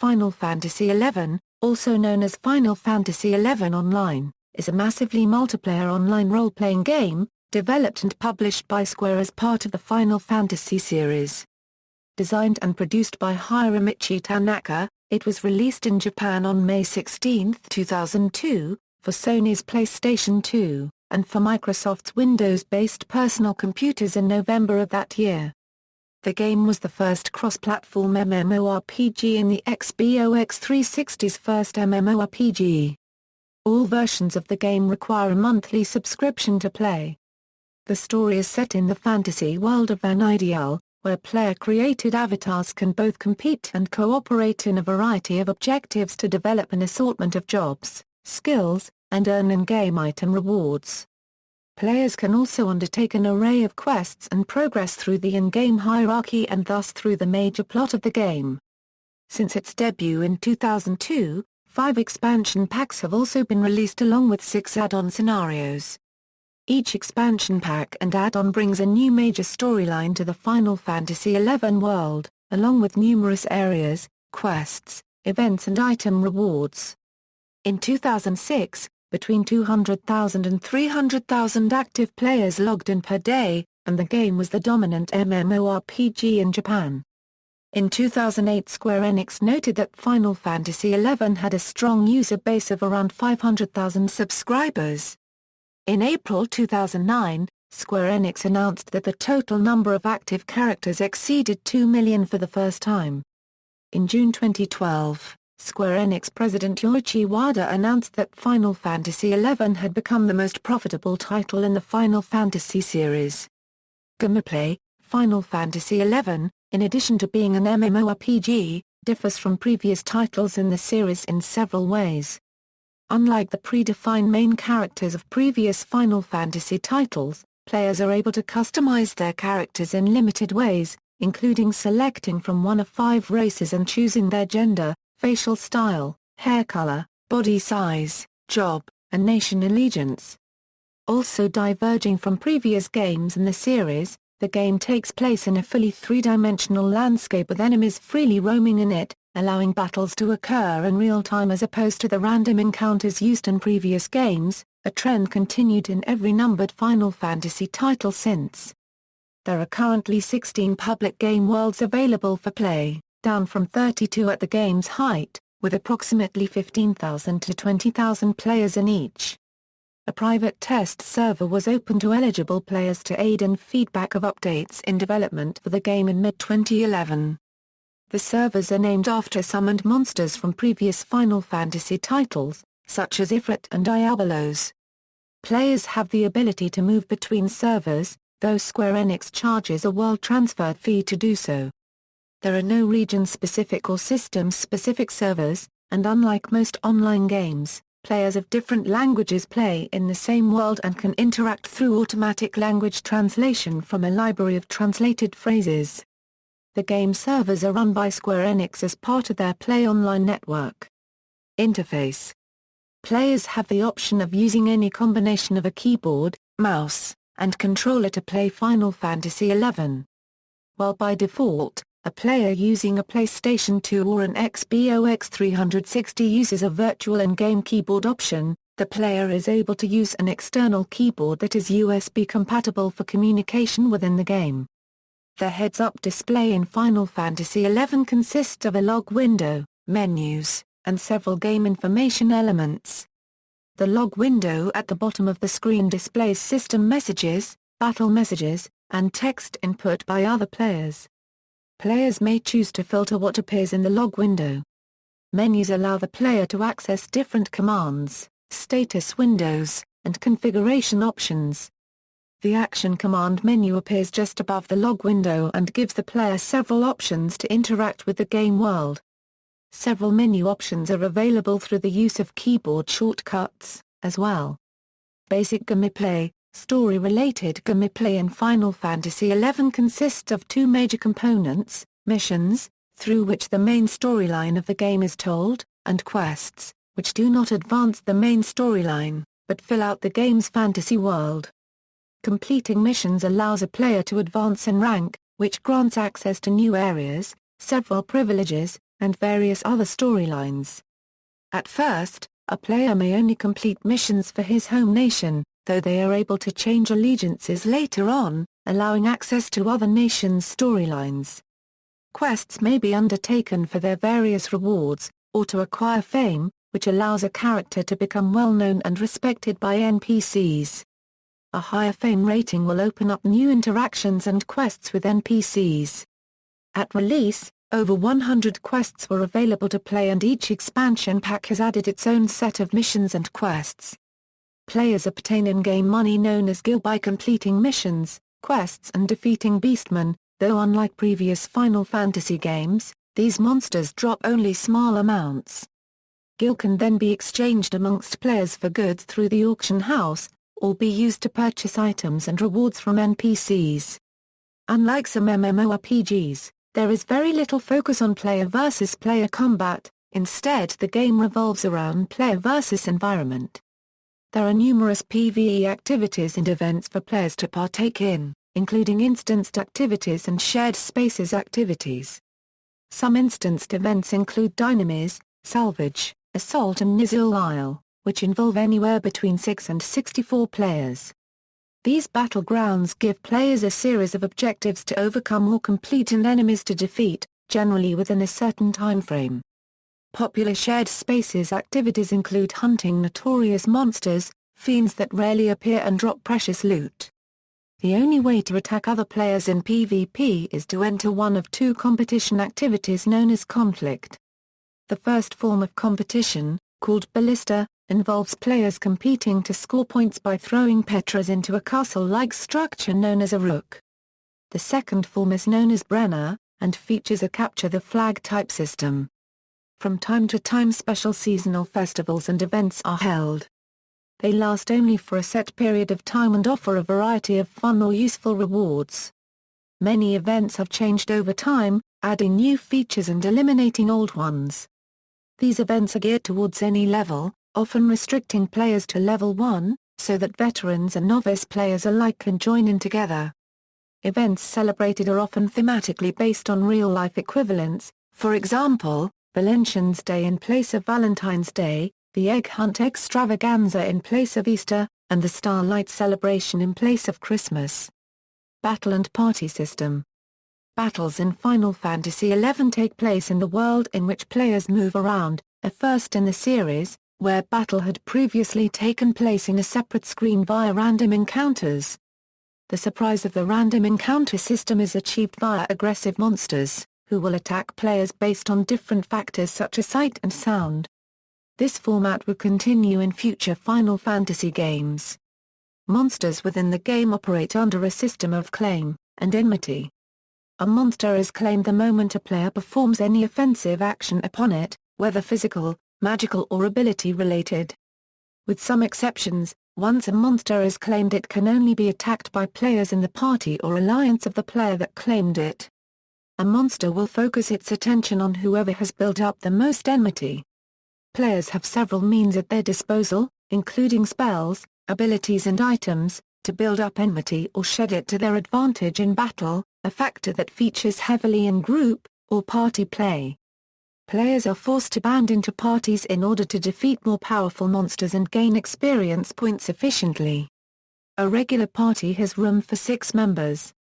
Final Fantasy XI, also known as Final Fantasy XI Online, is a massively multiplayer online role-playing game, developed and published by Square as part of the Final Fantasy series. Designed and produced by Hiromichi Tanaka, it was released in Japan on May 16, 2002, for Sony's PlayStation 2, and for Microsoft's Windows-based personal computers in November of that year. The game was the first cross-platform MMORPG in the Xbox 360's first MMORPG. All versions of the game require a monthly subscription to play. The story is set in the fantasy world of Vana'diel, where player-created avatars can both compete and cooperate in a variety of objectives to develop an assortment of jobs, skills, and earn in-game item rewards. Players can also undertake an array of quests and progress through the in-game hierarchy and thus through the major plot of the game. Since its debut in 2002, 5 expansion packs have also been released along with 6 add-on scenarios. Each expansion pack and add-on brings a new major storyline to the Final Fantasy XI world, along with numerous areas, quests, events and item rewards. In 2006, between 200,000 and 300,000 active players logged in per day, and the game was the dominant MMORPG in Japan. In 2008, Square Enix noted that Final Fantasy XI had a strong user base of around 500,000 subscribers. In April 2009, Square Enix announced that the total number of active characters exceeded 2 million for the first time. In June 2012, Square Enix president Yoichi Wada announced that Final Fantasy XI had become the most profitable title in the Final Fantasy series. Gameplay: Final Fantasy XI, in addition to being an MMORPG, differs from previous titles in the series in several ways. Unlike the predefined main characters of previous Final Fantasy titles, players are able to customize their characters in limited ways, including selecting from one of 5 races and choosing their gender, facial style, hair color, body size, job, and nation allegiance. Also diverging from previous games in the series, the game takes place in a fully 3-dimensional landscape with enemies freely roaming in it, allowing battles to occur in real time as opposed to the random encounters used in previous games, a trend continued in every numbered Final Fantasy title since. There are currently 16 public game worlds available for play, down from 32 at the game's height, with approximately 15,000 to 20,000 players in each. A private test server was open to eligible players to aid in feedback of updates in development for the game in mid-2011. The servers are named after summoned monsters from previous Final Fantasy titles, such as Ifrit and Diabolos. Players have the ability to move between servers, though Square Enix charges a world transfer fee to do so. There are no region-specific or system-specific servers, and unlike most online games, players of different languages play in the same world and can interact through automatic language translation from a library of translated phrases. The game servers are run by Square Enix as part of their Play Online network. Interface: players have the option of using any combination of a keyboard, mouse, and controller to play Final Fantasy XI. While by default, a player using a PlayStation 2 or an Xbox 360 uses a virtual in-game keyboard option, the player is able to use an external keyboard that is USB compatible for communication within the game. The heads-up display in Final Fantasy XI consists of a log window, menus, and several game information elements. The log window at the bottom of the screen displays system messages, battle messages, and text input by other players. Players may choose to filter what appears in the log window. Menus allow the player to access different commands, status windows, and configuration options. The Action Command menu appears just above the log window and gives the player several options to interact with the game world. Several menu options are available through the use of keyboard shortcuts, as well. Basic gameplay: story-related gameplay in Final Fantasy XI consists of 2 major components: missions, through which the main storyline of the game is told, and quests, which do not advance the main storyline, but fill out the game's fantasy world. Completing missions allows a player to advance in rank, which grants access to new areas, several privileges, and various other storylines. At first, a player may only complete missions for his home nation, though they are able to change allegiances later on, allowing access to other nations' storylines. Quests may be undertaken for their various rewards, or to acquire fame, which allows a character to become well-known and respected by NPCs. A higher fame rating will open up new interactions and quests with NPCs. At release, over 100 quests were available to play, and each expansion pack has added its own set of missions and quests. Players obtain in-game money known as gil by completing missions, quests and defeating beastmen, though unlike previous Final Fantasy games, these monsters drop only small amounts. Gil can then be exchanged amongst players for goods through the auction house, or be used to purchase items and rewards from NPCs. Unlike some MMORPGs, there is very little focus on player versus player combat, instead the game revolves around player versus environment. There are numerous PvE activities and events for players to partake in, including instanced activities and shared spaces activities. Some instanced events include Dynamis, Salvage, Assault and Nizul Isle, which involve anywhere between 6 and 64 players. These battlegrounds give players a series of objectives to overcome or complete and enemies to defeat, generally within a certain time frame. Popular shared spaces activities include hunting notorious monsters, fiends that rarely appear, and drop precious loot. The only way to attack other players in PvP is to enter one of two competition activities known as conflict. The first form of competition, called Ballista, involves players competing to score points by throwing Petras into a castle-like structure known as a rook. The second form is known as Brenner, and features a capture-the-flag type system. From time to time special seasonal festivals and events are held. They last only for a set period of time and offer a variety of fun or useful rewards. Many events have changed over time, adding new features and eliminating old ones. These events are geared towards any level, often restricting players to level 1, so that veterans and novice players alike can join in together. Events celebrated are often thematically based on real-life equivalents, for example, Valentine's Day in place of Valentine's Day, the Egg Hunt Extravaganza in place of Easter, and the Starlight Celebration in place of Christmas. Battle and Party System. Battles in Final Fantasy XI take place in the world in which players move around, a first in the series, where battle had previously taken place in a separate screen via random encounters. The surprise of the random encounter system is achieved via aggressive monsters, who will attack players based on different factors such as sight and sound. This format will continue in future Final Fantasy games. Monsters within the game operate under a system of claim and enmity. A monster is claimed the moment a player performs any offensive action upon it, whether physical, magical or ability-related. With some exceptions, once a monster is claimed it can only be attacked by players in the party or alliance of the player that claimed it. A monster will focus its attention on whoever has built up the most enmity. Players have several means at their disposal, including spells, abilities and items, to build up enmity or shed it to their advantage in battle, a factor that features heavily in group or party play. Players are forced to band into parties in order to defeat more powerful monsters and gain experience points efficiently. A regular party has room for 6 members.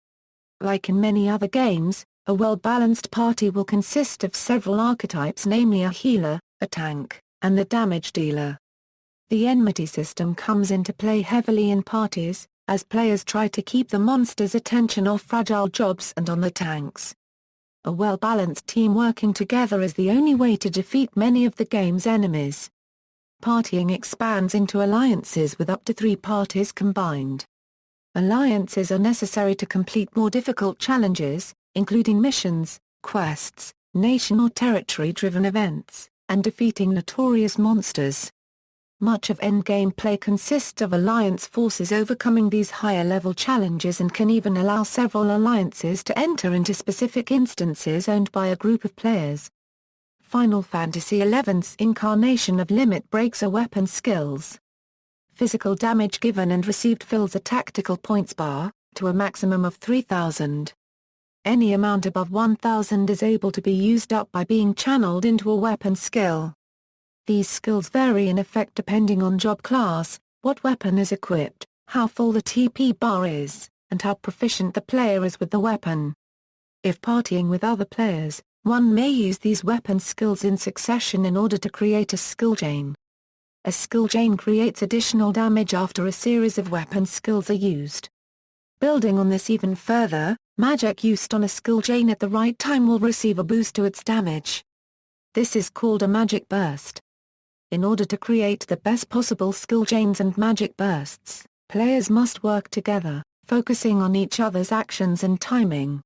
Like in many other games, a well-balanced party will consist of several archetypes, namely a healer, a tank, and the damage dealer. The enmity system comes into play heavily in parties, as players try to keep the monster's attention off fragile jobs and on the tanks. A well-balanced team working together is the only way to defeat many of the game's enemies. Partying expands into alliances with up to 3 parties combined. Alliances are necessary to complete more difficult challenges, including missions, quests, nation or territory-driven events, and defeating notorious monsters. Much of endgame play consists of alliance forces overcoming these higher-level challenges and can even allow several alliances to enter into specific instances owned by a group of players. Final Fantasy XI's incarnation of limit breaks are weapon skills. Physical damage given and received fills a tactical points bar, to a maximum of 3,000. any amount above 1000 is able to be used up by being channeled into a weapon skill. These skills vary in effect depending on job class, what weapon is equipped, how full the TP bar is, and how proficient the player is with the weapon. If partying with other players, one may use these weapon skills in succession in order to create a skill chain. A skill chain creates additional damage after a series of weapon skills are used. Building on this even further, magic used on a skill chain at the right time will receive a boost to its damage. This is called a magic burst. In order to create the best possible skill chains and magic bursts, players must work together, focusing on each other's actions and timing.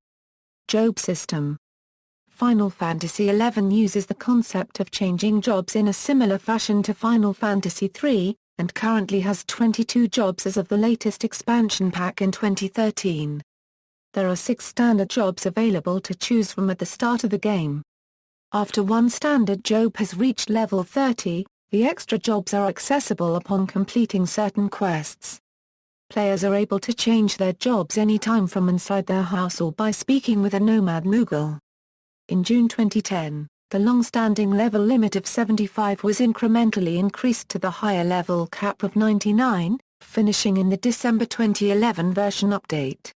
Job system. Final Fantasy XI uses the concept of changing jobs in a similar fashion to Final Fantasy III, and currently has 22 jobs as of the latest expansion pack in 2013. There are 6 standard jobs available to choose from at the start of the game. After one standard job has reached level 30, the extra jobs are accessible upon completing certain quests. Players are able to change their jobs anytime from inside their house or by speaking with a nomad Moogle. In June 2010, the long-standing level limit of 75 was incrementally increased to the higher level cap of 99, finishing in the December 2011 version update.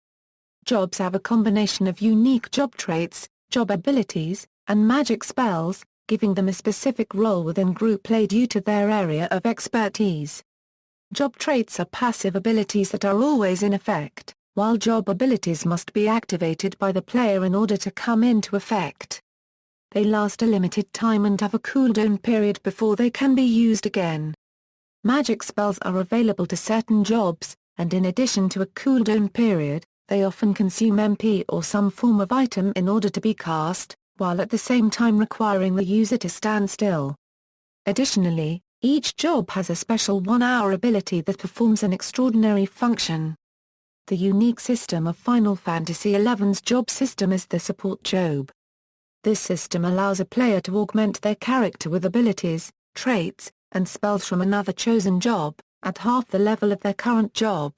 Jobs have a combination of unique job traits, job abilities, and magic spells, giving them a specific role within group play due to their area of expertise. Job traits are passive abilities that are always in effect, while job abilities must be activated by the player in order to come into effect. They last a limited time and have a cooldown period before they can be used again. Magic spells are available to certain jobs, and in addition to a cooldown period, they often consume MP or some form of item in order to be cast, while at the same time requiring the user to stand still. Additionally, each job has a special 1-hour ability that performs an extraordinary function. The unique system of Final Fantasy XI's job system is the support job. This system allows a player to augment their character with abilities, traits, and spells from another chosen job, at half the level of their current job.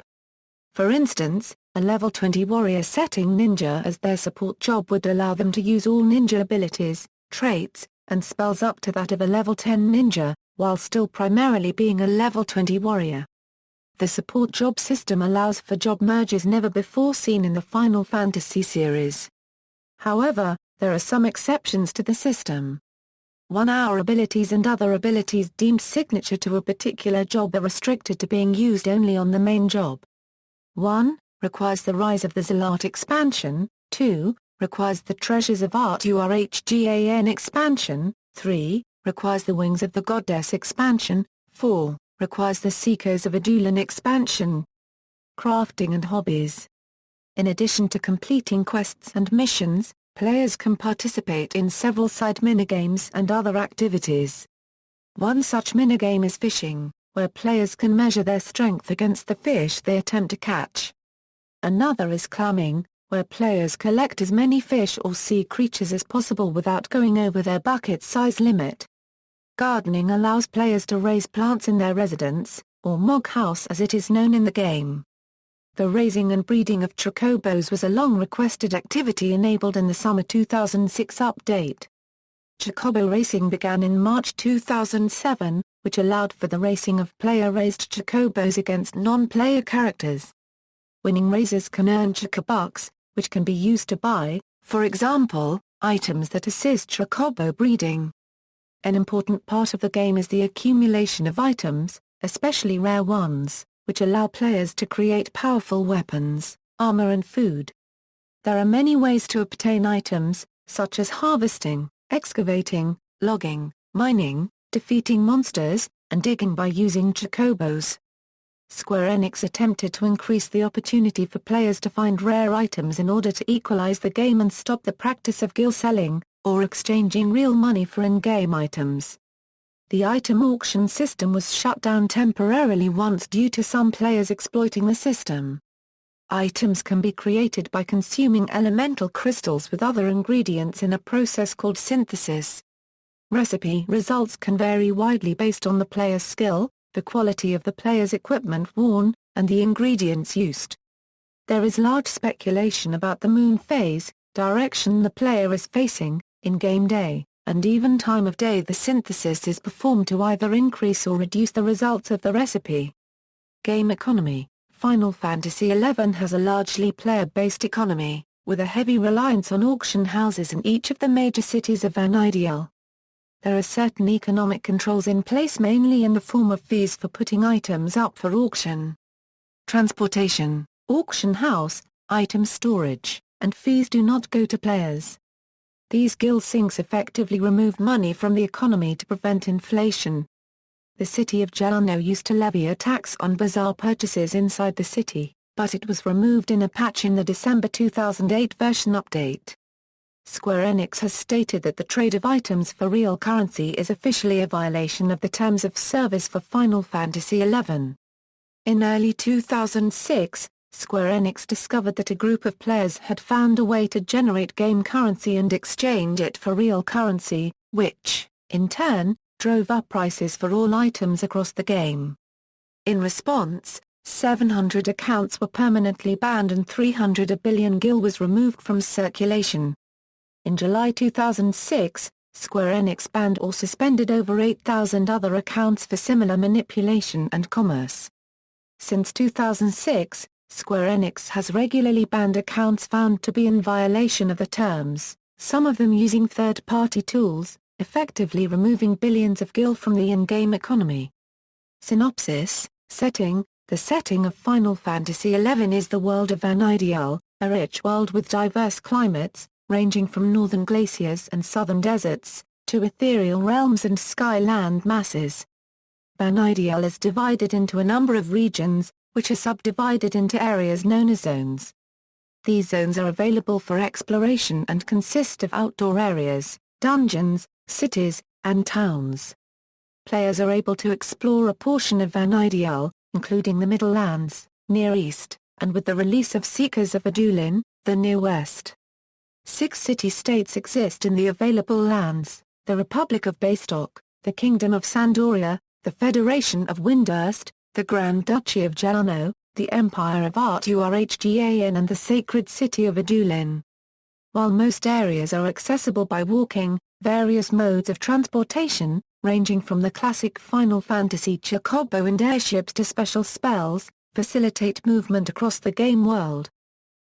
For instance, a level 20 warrior setting ninja as their support job would allow them to use all ninja abilities, traits, and spells up to that of a level 10 ninja, while still primarily being a level 20 warrior. The support job system allows for job merges never before seen in the Final Fantasy series. However, there are some exceptions to the system. 1-hour abilities and other abilities deemed signature to a particular job are restricted to being used only on the main job. 1. Requires the Rise of the Zealot expansion, 2. Requires the Treasures of Art URHGAN expansion, 3. Requires the Wings of the Goddess expansion, 4. Requires the Seekers of Adulan expansion. Crafting and hobbies. In addition to completing quests and missions, players can participate in several side minigames and other activities. One such minigame is fishing, where players can measure their strength against the fish they attempt to catch. Another is clamming, where players collect as many fish or sea creatures as possible without going over their bucket size limit. Gardening allows players to raise plants in their residence, or mog house as it is known in the game. The raising and breeding of chocobos was a long-requested activity enabled in the summer 2006 update. Chocobo racing began in March 2007, which allowed for the racing of player-raised chocobos against non-player characters. Winning races can earn chocobucks, which can be used to buy, for example, items that assist chocobo breeding. An important part of the game is the accumulation of items, especially rare ones, which allow players to create powerful weapons, armor and food. There are many ways to obtain items, such as harvesting, excavating, logging, mining, defeating monsters, and digging by using chocobos. Square Enix attempted to increase the opportunity for players to find rare items in order to equalize the game and stop the practice of gil selling, or exchanging real money for in-game items. The item auction system was shut down temporarily once due to some players exploiting the system. Items can be created by consuming elemental crystals with other ingredients in a process called synthesis. Recipe results can vary widely based on the player's skill, the quality of the player's equipment worn, and the ingredients used. There is large speculation about the moon phase, direction the player is facing, in-game day, and even time of day. The synthesis is performed to either increase or reduce the results of the recipe. Game economy. Final Fantasy XI has a largely player-based economy, with a heavy reliance on auction houses in each of the major cities of Vana'diel. There are certain economic controls in place, mainly in the form of fees for putting items up for auction. Transportation, auction house, item storage, and fees do not go to players. These guild sinks effectively remove money from the economy to prevent inflation. The city of Gelano used to levy a tax on bazaar purchases inside the city, but it was removed in a patch in the December 2008 version update. Square Enix has stated that the trade of items for real currency is officially a violation of the terms of service for Final Fantasy XI. In early 2006, Square Enix discovered that a group of players had found a way to generate game currency and exchange it for real currency, which, in turn, drove up prices for all items across the game. In response, 700 accounts were permanently banned and 300 billion gil was removed from circulation. In July 2006, Square Enix banned or suspended over 8,000 other accounts for similar manipulation and commerce. Since 2006, Square Enix has regularly banned accounts found to be in violation of the terms, some of them using third-party tools, effectively removing billions of gil from the in-game economy. Synopsis. Setting. The setting of Final Fantasy XI is the world of Vana'diel, a rich world with diverse climates, ranging from northern glaciers and southern deserts, to ethereal realms and sky-land masses. Vana'diel is divided into a number of regions, which are subdivided into areas known as zones. These zones are available for exploration and consist of outdoor areas, dungeons, cities, and towns. Players are able to explore a portion of Vana'diel, including the Middle Lands, Near East, and with the release of Seekers of Adulin, the Near West. 6 city-states exist in the available lands: the Republic of Bastok, the Kingdom of Sandoria, the Federation of Windurst, the Grand Duchy of Gelano, the Empire of Arturhgan and the Sacred City of Adulin. While most areas are accessible by walking, various modes of transportation, ranging from the classic Final Fantasy chocobo and airships to special spells, facilitate movement across the game world.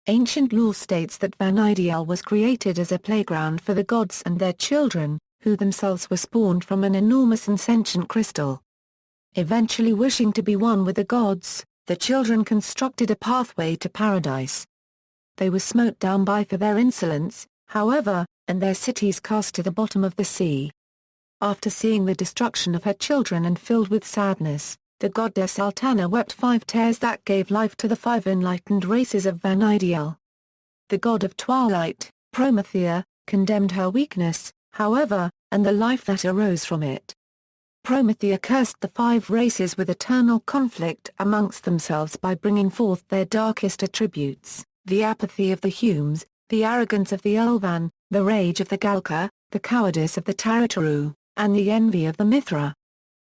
Ancient lore states that Vana'diel was created as a playground for the gods and their children, who themselves were spawned from an enormous and sentient crystal. Eventually wishing to be one with the gods, the children constructed a pathway to paradise. They were smote down by for their insolence, however, and their cities cast to the bottom of the sea. After seeing the destruction of her children and filled with sadness, the goddess Altana wept 5 tears that gave life to the 5 enlightened races of Vana'diel. The god of twilight, Promethea, condemned her weakness, however, and the life that arose from it. Promethea cursed the 5 races with eternal conflict amongst themselves by bringing forth their darkest attributes: the apathy of the Humes, the arrogance of the Elvan, the rage of the Galka, the cowardice of the Tarataru, and the envy of the Mithra.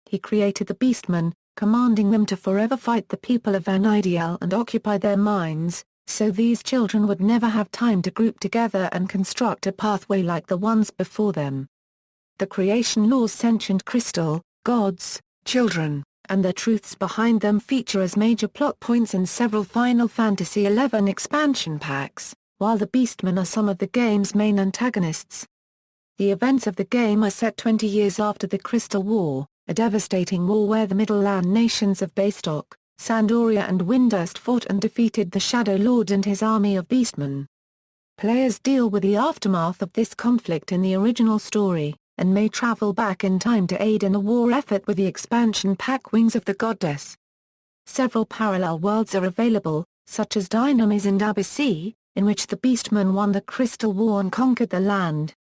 He created the Beastmen, commanding them to forever fight the people of Vana'diel and occupy their minds, so these children would never have time to group together and construct a pathway like the ones before them. The creation laws, sentient crystal, gods, children, and the truths behind them feature as major plot points in several Final Fantasy XI expansion packs, while the Beastmen are some of the game's main antagonists. The events of the game are set 20 years after the Crystal War, a devastating war where the Middle Land nations of Bastok, Sandoria and Windurst fought and defeated the Shadow Lord and his army of Beastmen. Players deal with the aftermath of this conflict in the original story, and may travel back in time to aid in the war effort with the expansion pack Wings of the Goddess. Several parallel worlds are available, such as Dynamis and Abyssi, in which the Beastmen won the Crystal War and conquered the land.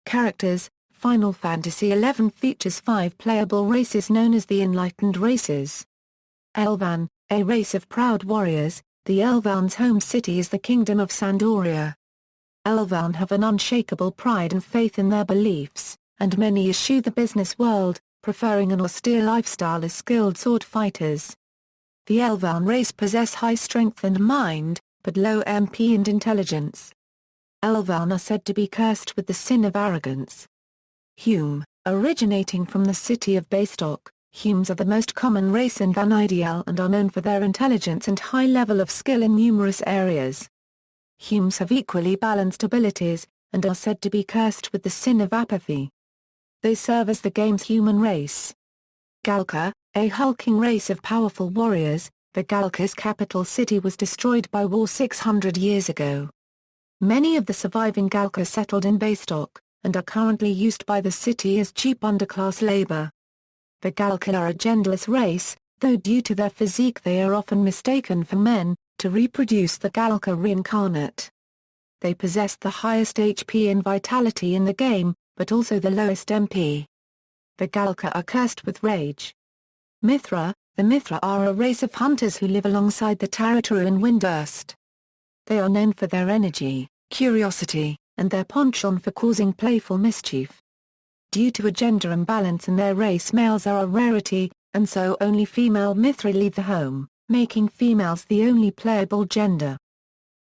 Characters. Final Fantasy XI features 5 playable races known as the Enlightened Races. Elvan, a race of proud warriors. The Elvan's home city is the Kingdom of Sandoria. Elvan have an unshakable pride and faith in their beliefs, and many eschew the business world, preferring an austere lifestyle as skilled sword fighters. The Elvan race possess high strength and mind, but low MP and intelligence. Elvan are said to be cursed with the sin of arrogance. Hume, originating from the city of Baystock, Humes are the most common race in Vana'diel and are known for their intelligence and high level of skill in numerous areas. Humes have equally balanced abilities, and are said to be cursed with the sin of apathy. They serve as the game's human race. Galka, a hulking race of powerful warriors, the Galka's capital city was destroyed by war 600 years ago. Many of the surviving Galka settled in Baystock, and are currently used by the city as cheap underclass labor. The Galka are a genderless race, though due to their physique they are often mistaken for men, to reproduce the Galka reincarnate. They possess the highest HP and vitality in the game, but also the lowest MP. The Galka are cursed with rage. Mithra, the Mithra are a race of hunters who live alongside the Tarataru in Windurst. They are known for their energy, curiosity, and their penchant for causing playful mischief. Due to a gender imbalance in their race, males are a rarity, and so only female Mithra leave the home, making females the only playable gender.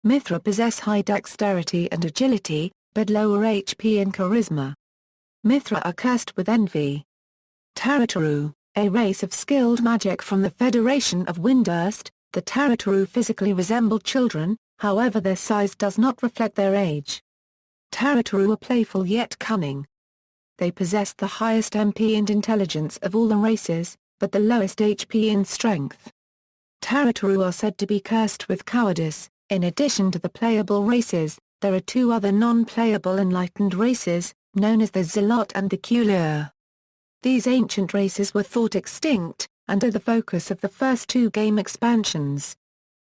Mithra possess high dexterity and agility, but lower HP and charisma. Mithra are cursed with envy. Tarataru, a race of skilled magic from the Federation of Windurst, the Tarataru physically resemble children, however their size does not reflect their age. Tarataru are playful yet cunning. They possess the highest MP and intelligence of all the races, but the lowest HP and strength. Tarataru are said to be cursed with cowardice. In addition to the playable races, there are two other non-playable enlightened races, known as the Zealot and the Kulur. These ancient races were thought extinct, and are the focus of the first two game expansions.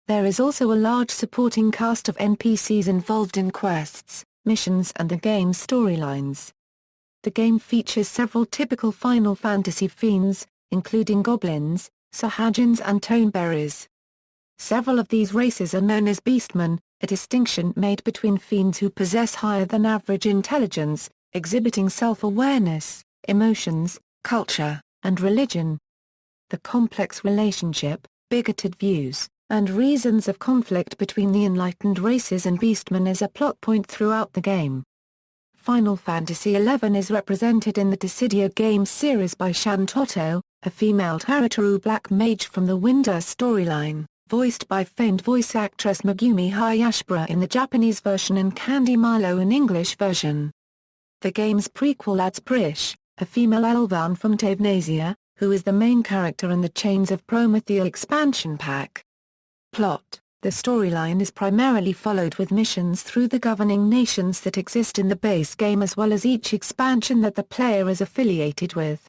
There is also a large supporting cast of NPCs involved in quests, missions and the game's storylines. The game features several typical Final Fantasy fiends, including goblins, Sahagins and toneberries. Several of these races are known as beastmen, a distinction made between fiends who possess higher than average intelligence, exhibiting self-awareness, emotions, culture, and religion. The complex relationship, bigoted views, and reasons of conflict between the enlightened races and beastmen is a plot point throughout the game. Final Fantasy XI is represented in the Dissidia games series by Shantotto, a female Tarataru black mage from the Windurst storyline, voiced by famed voice actress Megumi Hayashibara in the Japanese version and Candy Milo in English version. The game's prequel adds Prish, a female Elvan from Tavnasia, who is the main character in the Chains of Promethea expansion pack. Plot: the storyline is primarily followed with missions through the governing nations that exist in the base game as well as each expansion that the player is affiliated with.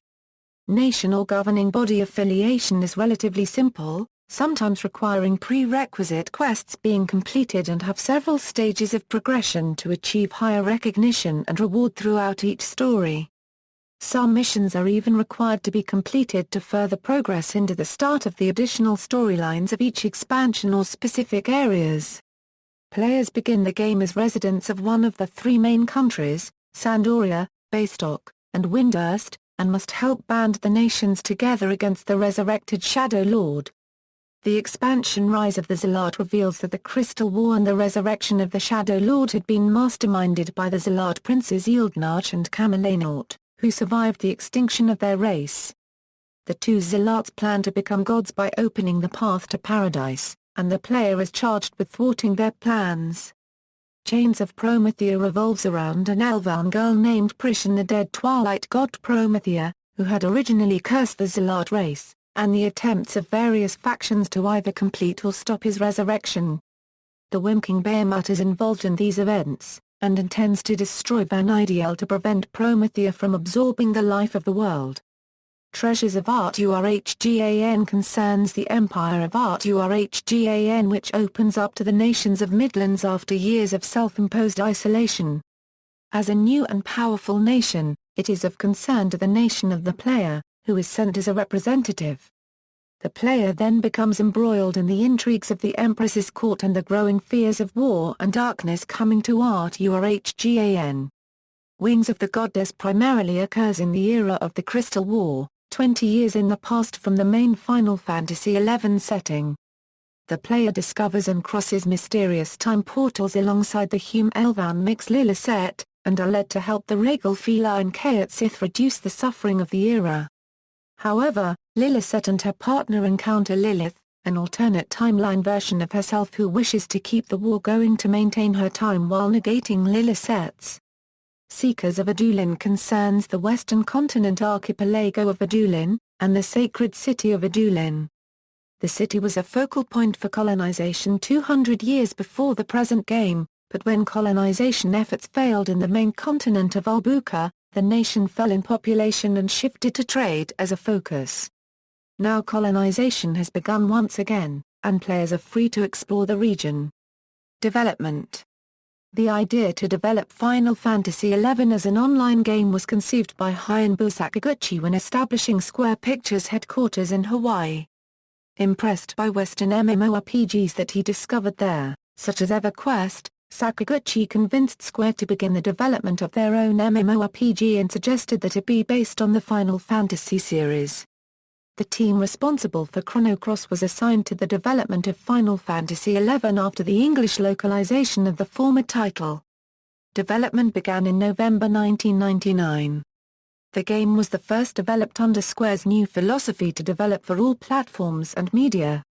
Nation or governing body affiliation is relatively simple, sometimes requiring prerequisite quests being completed and have several stages of progression to achieve higher recognition and reward throughout each story. Some missions are even required to be completed to further progress into the start of the additional storylines of each expansion or specific areas. Players begin the game as residents of one of the three main countries, Sandoria, Baystock, and Windurst, and must help band the nations together against the resurrected Shadow Lord. The expansion Rise of the Zealot reveals that the Crystal War and the resurrection of the Shadow Lord had been masterminded by the Zealot princes Eildnach and Camelanaut, who survived the extinction of their race. The two Zealots plan to become gods by opening the path to paradise, and the player is charged with thwarting their plans. Chains of Promethea revolves around an Elvan girl named Prish and the dead Twilight god Promethea, who had originally cursed the Zealot race, and the attempts of various factions to either complete or stop his resurrection. The Wimking Behemoth is involved in these events, and intends to destroy Vana'diel to prevent Promethea from absorbing the life of the world. Treasures of Art Urhgan concerns the Empire of Art Urhgan, which opens up to the nations of Midlands after years of self-imposed isolation. As a new and powerful nation, it is of concern to the nation of the player, who is sent as a representative. The player then becomes embroiled in the intrigues of the Empress's court and the growing fears of war and darkness coming to Art Urhgan. Wings of the Goddess primarily occurs in the era of the Crystal War, 20 years in the past from the main Final Fantasy XI setting. the player discovers and crosses mysterious time portals alongside the Hume-Elvan mix Lilith, and are led to help the regal feline Kaat-Sith reduce the suffering of the era. However, Lilith and her partner encounter Lilith, an alternate timeline version of herself who wishes to keep the war going to maintain her time while negating Lilith's. Seekers of Adulin concerns the western continent archipelago of Adulin, and the sacred city of Adulin. The city was a focal point for colonization 200 years before the present game, but when colonization efforts failed in the main continent of Albuca, the nation fell in population and shifted to trade as a focus. Now colonization has begun once again, and players are free to explore the region. Development. The idea to develop Final Fantasy XI as an online game was conceived by Hironobu Sakaguchi when establishing Square Pictures headquarters in Hawaii. Impressed by Western MMORPGs that he discovered there, such as EverQuest, Sakaguchi convinced Square to begin the development of their own MMORPG and suggested that it be based on the Final Fantasy series. The team responsible for Chrono Cross was assigned to the development of Final Fantasy XI after the English localization of the former title. Development began in November 1999. The game was the first developed under Square's new philosophy to develop for all platforms and media.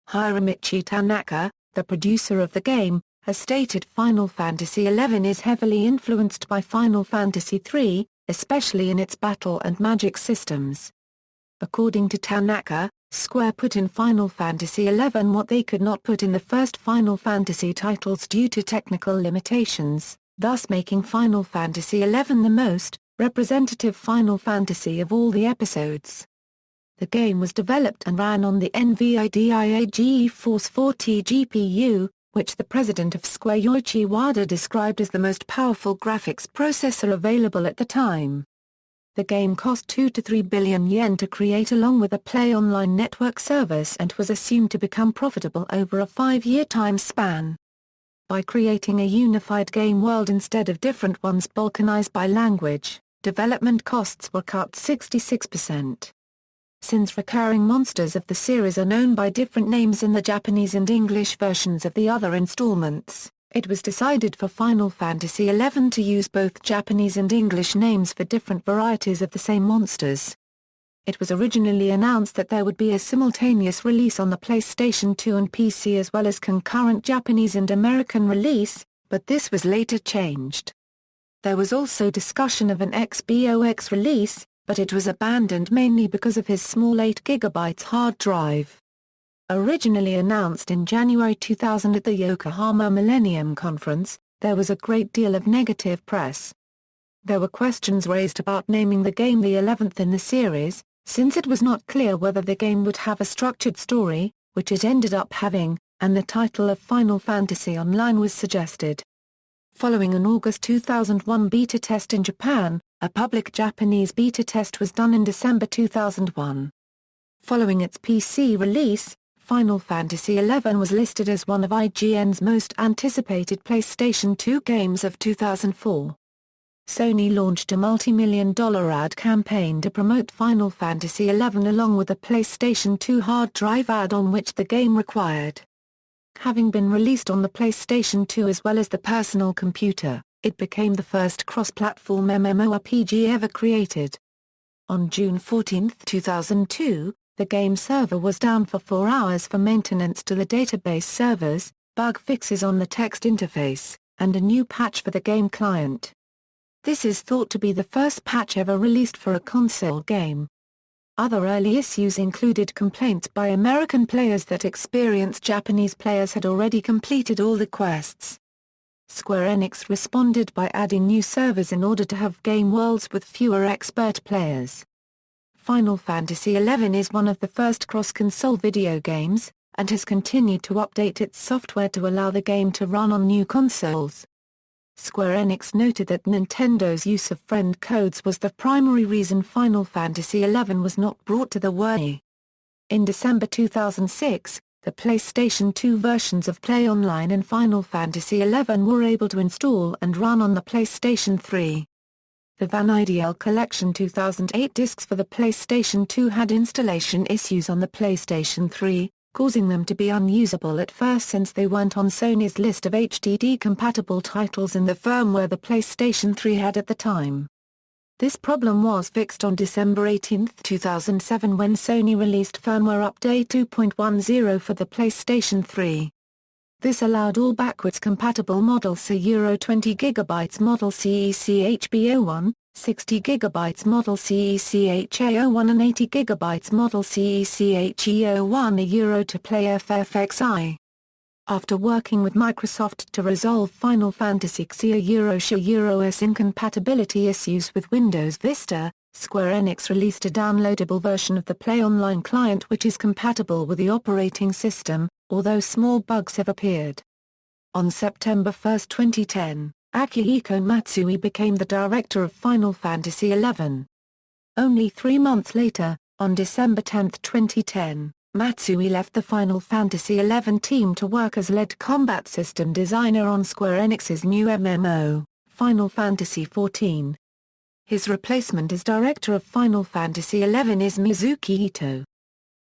Hiromichi Tanaka, the producer of the game, has stated Final Fantasy XI is heavily influenced by Final Fantasy III, especially in its battle and magic systems. According to Tanaka, Square put in Final Fantasy XI what they could not put in the first Final Fantasy titles due to technical limitations, thus making Final Fantasy XI the most representative Final Fantasy of all the episodes. The game was developed and ran on the NVIDIA GeForce 40 GPU, which the president of Square Yoichi Wada described as the most powerful graphics processor available at the time. The game cost 2 to 3 billion yen to create along with a Play Online network service and was assumed to become profitable over a 5-year time span. By creating a unified game world instead of different ones balkanized by language, development costs were cut 66%. Since recurring monsters of the series are known by different names in the Japanese and English versions of the other installments, it was decided for Final Fantasy XI to use both Japanese and English names for different varieties of the same monsters. It was originally announced that there would be a simultaneous release on the PlayStation 2 and PC as well as concurrent Japanese and American release, but this was later changed. There was also discussion of an XBOX release, but it was abandoned mainly because of his small 8GB hard drive. Originally announced in January 2000 at the Yokohama Millennium Conference, there was a great deal of negative press. There were questions raised about naming the game the 11th in the series, since it was not clear whether the game would have a structured story, which it ended up having, and the title of Final Fantasy Online was suggested. Following an August 2001 beta test in Japan, a public Japanese beta test was done in December 2001. Following its PC release, Final Fantasy XI was listed as one of IGN's most anticipated PlayStation 2 games of 2004. Sony launched a multi-million-dollar ad campaign to promote Final Fantasy XI along with a PlayStation 2 hard drive add-on which the game required. Having been released on the PlayStation 2 as well as the personal computer, it became the first cross-platform MMORPG ever created. On June 14, 2002, the game server was down for 4 hours for maintenance to the database servers, bug fixes on the text interface, and a new patch for the game client. This is thought to be the first patch ever released for a console game. Other early issues included complaints by American players that experienced Japanese players had already completed all the quests. Square Enix responded by adding new servers in order to have game worlds with fewer expert players. Final Fantasy XI is one of the first cross-console video games, and has continued to update its software to allow the game to run on new consoles. Square Enix noted that Nintendo's use of friend codes was the primary reason Final Fantasy XI was not brought to the Wii. In December 2006, the PlayStation 2 versions of Play Online and Final Fantasy XI were able to install and run on the PlayStation 3. The Vana'diel Collection 2008 discs for the PlayStation 2 had installation issues on the PlayStation 3, causing them to be unusable at first since they weren't on Sony's list of HDD-compatible titles in the firmware the PlayStation 3 had at the time. This problem was fixed on December 18, 2007 when Sony released firmware update 2.10 for the PlayStation 3. This allowed all backwards compatible models so Euro 20GB model CECHB01, 60GB model CECHA01 and 80GB model CECHE01 a Euro to play FFXI. After working with Microsoft to resolve Final Fantasy XI Euro incompatibility issues with Windows Vista, Square Enix released a downloadable version of the Play Online client which is compatible with the operating system, although small bugs have appeared. On September 1, 2010, Akihiko Matsui became the director of Final Fantasy XI. Only 3 months later, on December 10, 2010, Matsui left the Final Fantasy XI team to work as lead combat system designer on Square Enix's new MMO, Final Fantasy XIV. His replacement as director of Final Fantasy XI is Mizuki Ito.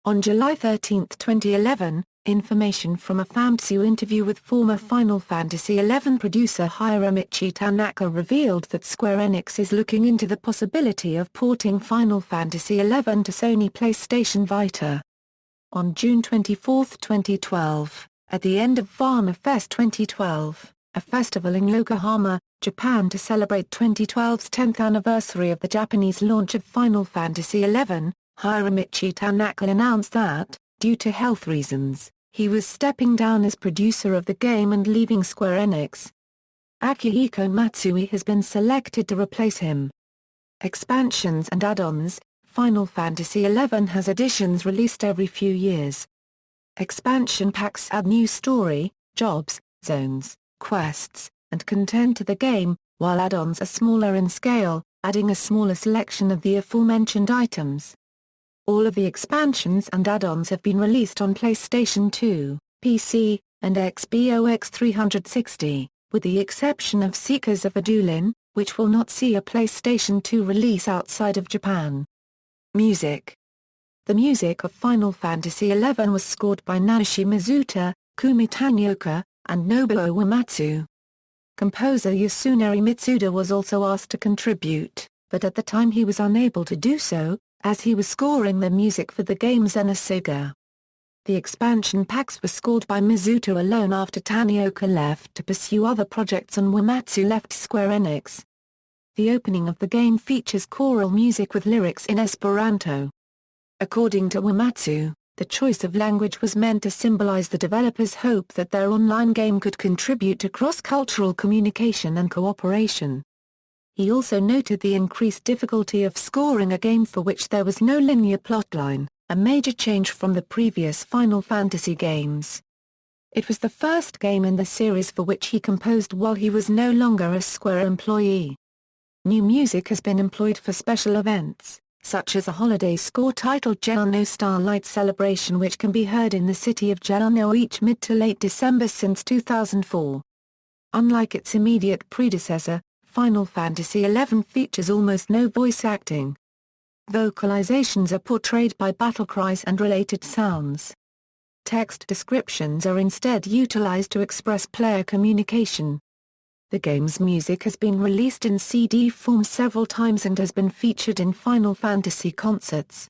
On July 13, 2011, information from a Famitsu interview with former Final Fantasy XI producer Hiromichi Tanaka revealed that Square Enix is looking into the possibility of porting Final Fantasy XI to Sony PlayStation Vita. On June 24, 2012, at the end of Fana Fest 2012, a festival in Yokohama, Japan to celebrate 2012's 10th anniversary of the Japanese launch of Final Fantasy XI, Hiromichi Tanaka announced that, due to health reasons, he was stepping down as producer of the game and leaving Square Enix. Akihiko Matsui has been selected to replace him. Expansions and add-ons. Final Fantasy XI has additions released every few years. Expansion packs add new story, jobs, zones, quests, and content to the game, while add-ons are smaller in scale, adding a smaller selection of the aforementioned items. All of the expansions and add-ons have been released on PlayStation 2, PC, and Xbox 360, with the exception of Seekers of Adulin, which will not see a PlayStation 2 release outside of Japan. Music. The music of Final Fantasy XI was scored by Naoshi Mizuta, Kumi Tanioka, and Nobuo Uematsu. Composer Yasunari Mitsuda was also asked to contribute, but at the time he was unable to do so, as he was scoring the music for the game Xenosaga. The expansion packs were scored by Mizuta alone after Tanioka left to pursue other projects and Uematsu left Square Enix. The opening of the game features choral music with lyrics in Esperanto. According to Uematsu, the choice of language was meant to symbolize the developers' hope that their online game could contribute to cross-cultural communication and cooperation. He also noted the increased difficulty of scoring a game for which there was no linear plotline, a major change from the previous Final Fantasy games. It was the first game in the series for which he composed while he was no longer a Square employee. New music has been employed for special events, such as a holiday score titled Giorno Starlight Celebration which can be heard in the city of Giorno each mid to late December since 2004. Unlike its immediate predecessor, Final Fantasy XI features almost no voice acting. Vocalizations are portrayed by battle cries and related sounds. Text descriptions are instead utilized to express player communication. The game's music has been released in CD form several times and has been featured in Final Fantasy concerts.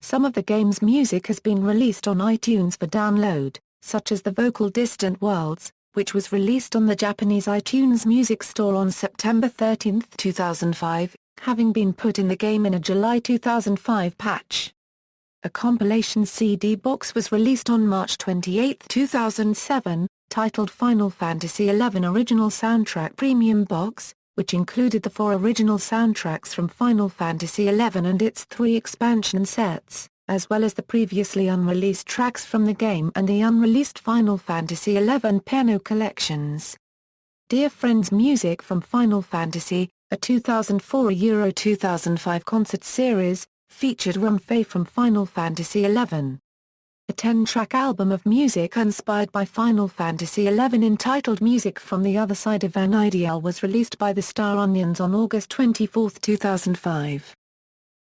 Some of the game's music has been released on iTunes for download, such as the vocal Distant Worlds, which was released on the Japanese iTunes Music Store on September 13, 2005, having been put in the game in a July 2005 patch. A compilation CD box was released on March 28, 2007, titled Final Fantasy XI Original Soundtrack Premium Box, which included the 4 original soundtracks from Final Fantasy XI and its 3 expansion sets, as well as the previously unreleased tracks from the game and the unreleased Final Fantasy XI piano collections. Dear Friends music from Final Fantasy, a 2004 Euro 2005 concert series, featured Runfei from Final Fantasy XI. A 10-track album of music inspired by Final Fantasy XI entitled Music from the Other Side of Vana'diel was released by the Star Onions on August 24, 2005.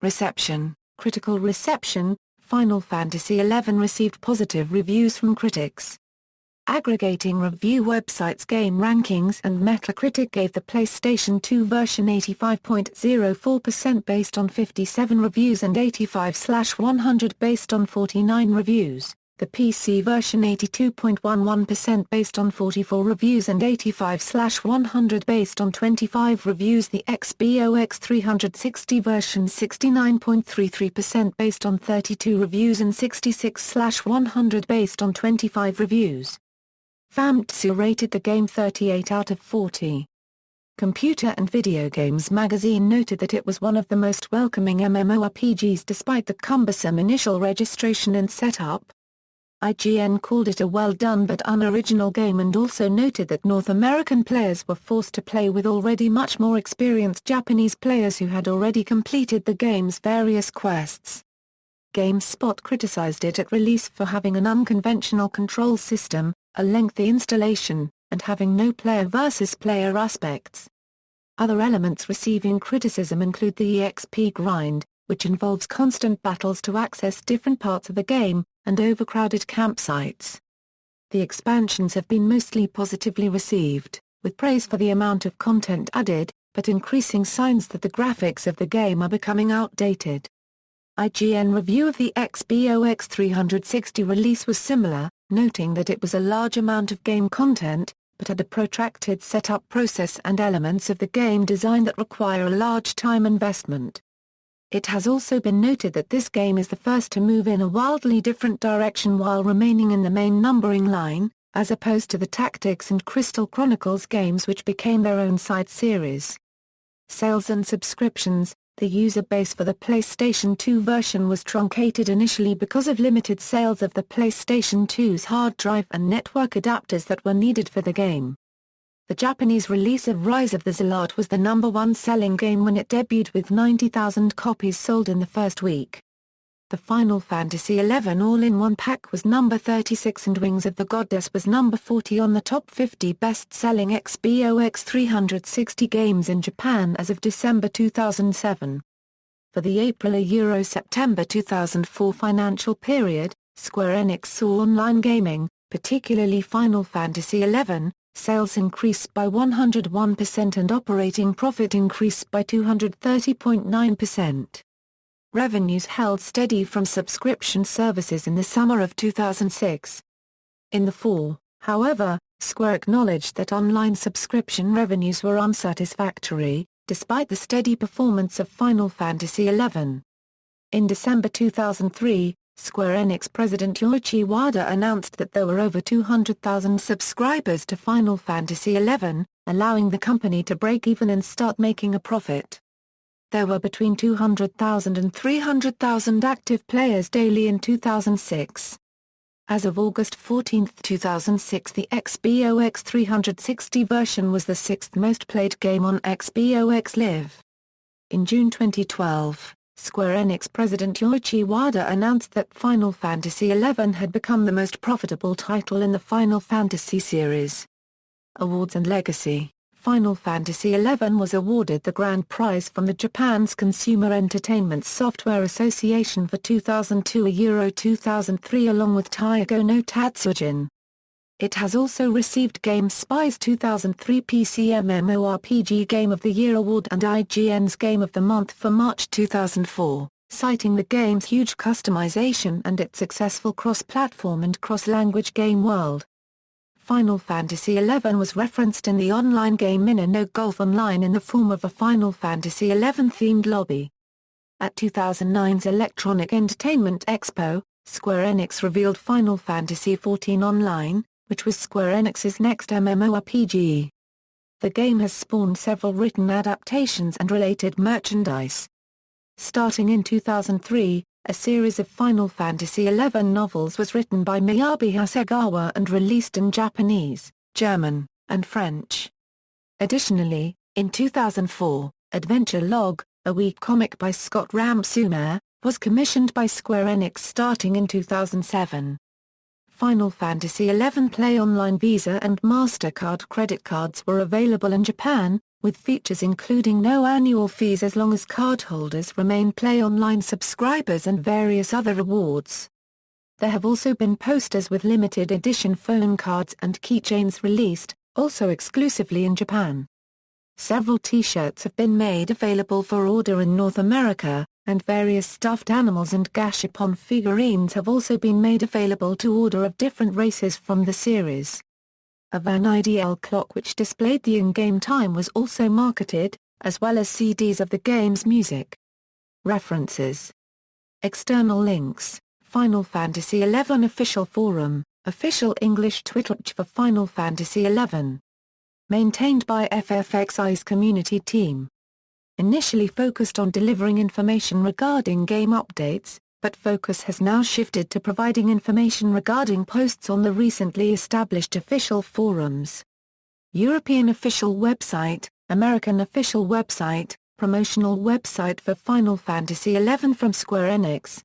Reception. Critical reception. Final Fantasy XI received positive reviews from critics. Aggregating review websites Game Rankings and Metacritic gave the PlayStation 2 version 85.04% based on 57 reviews and 85/100 based on 49 reviews, the PC version 82.11% based on 44 reviews and 85/100 based on 25 reviews, the Xbox 360 version 69.33% based on 32 reviews and 66/100 based on 25 reviews. Famitsu rated the game 38 out of 40. Computer and Video Games magazine noted that it was one of the most welcoming MMORPGs despite the cumbersome initial registration and setup. IGN called it a well-done but unoriginal game and also noted that North American players were forced to play with already much more experienced Japanese players who had already completed the game's various quests. GameSpot criticized it at release for having an unconventional control system, a lengthy installation, and having no player-versus-player aspects. Other elements receiving criticism include the EXP grind, which involves constant battles to access different parts of the game, and overcrowded campsites. The expansions have been mostly positively received, with praise for the amount of content added, but increasing signs that the graphics of the game are becoming outdated. IGN review of the Xbox 360 release was similar, noting that it was a large amount of game content, but had a protracted setup process and elements of the game design that require a large time investment. It has also been noted that this game is the first to move in a wildly different direction while remaining in the main numbering line, as opposed to the Tactics and Crystal Chronicles games which became their own side series. Sales and subscriptions. The user base for the PlayStation 2 version was truncated initially because of limited sales of the PlayStation 2's hard drive and network adapters that were needed for the game. The Japanese release of Rise of the Zealot was the #1 selling game when it debuted with 90,000 copies sold in the first week. The Final Fantasy XI All-in-One Pack was number 36 and Wings of the Goddess was number 40 on the top 50 best-selling Xbox 360 games in Japan as of December 2007. For the April-September 2004 financial period, Square Enix saw online gaming, particularly Final Fantasy XI, sales increased by 101% and operating profit increased by 230.9%. Revenues held steady from subscription services in the summer of 2006. In the fall, however, Square acknowledged that online subscription revenues were unsatisfactory, despite the steady performance of Final Fantasy XI. In December 2003, Square Enix president Yoichi Wada announced that there were over 200,000 subscribers to Final Fantasy XI, allowing the company to break even and start making a profit. There were between 200,000 and 300,000 active players daily in 2006. As of August 14, 2006, the Xbox 360 version was the sixth most played game on Xbox Live. In June 2012, Square Enix president Yoichi Wada announced that Final Fantasy XI had become the most profitable title in the Final Fantasy series. Awards and Legacy. Final Fantasy XI was awarded the grand prize from the Japan's Consumer Entertainment Software Association for 2002 Euro 2003 along with Taigo no Tatsujin. It has also received GameSpy's 2003 PC MMORPG Game of the Year award and IGN's Game of the Month for March 2004, citing the game's huge customization and its successful cross-platform and cross-language game world. Final Fantasy XI was referenced in the online game Minna no Golf Online in the form of a Final Fantasy XI-themed lobby. At 2009's Electronic Entertainment Expo, Square Enix revealed Final Fantasy XIV Online, which was Square Enix's next MMORPG. The game has spawned several written adaptations and related merchandise. Starting in 2003, a series of Final Fantasy XI novels was written by Miyabi Hasegawa and released in Japanese, German, and French. Additionally, in 2004, Adventure Log, a webcomic by Scott Ramsumer, was commissioned by Square Enix starting in 2007. Final Fantasy XI Play Online Visa and MasterCard credit cards were available in Japan, with features including no annual fees as long as cardholders remain Play Online subscribers and various other rewards. There have also been posters with limited edition phone cards and keychains released, also exclusively in Japan. Several t-shirts have been made available for order in North America, and various stuffed animals and gashapon figurines have also been made available to order of different races from the series. A Vana'diel clock which displayed the in-game time was also marketed, as well as CDs of the game's music. References. External links: Final Fantasy XI Official Forum, official English Twitter page for Final Fantasy XI. Maintained by FFXI's community team. Initially focused on delivering information regarding game updates, but focus has now shifted to providing information regarding posts on the recently established official forums. European official website, American official website, promotional website for Final Fantasy XI from Square Enix,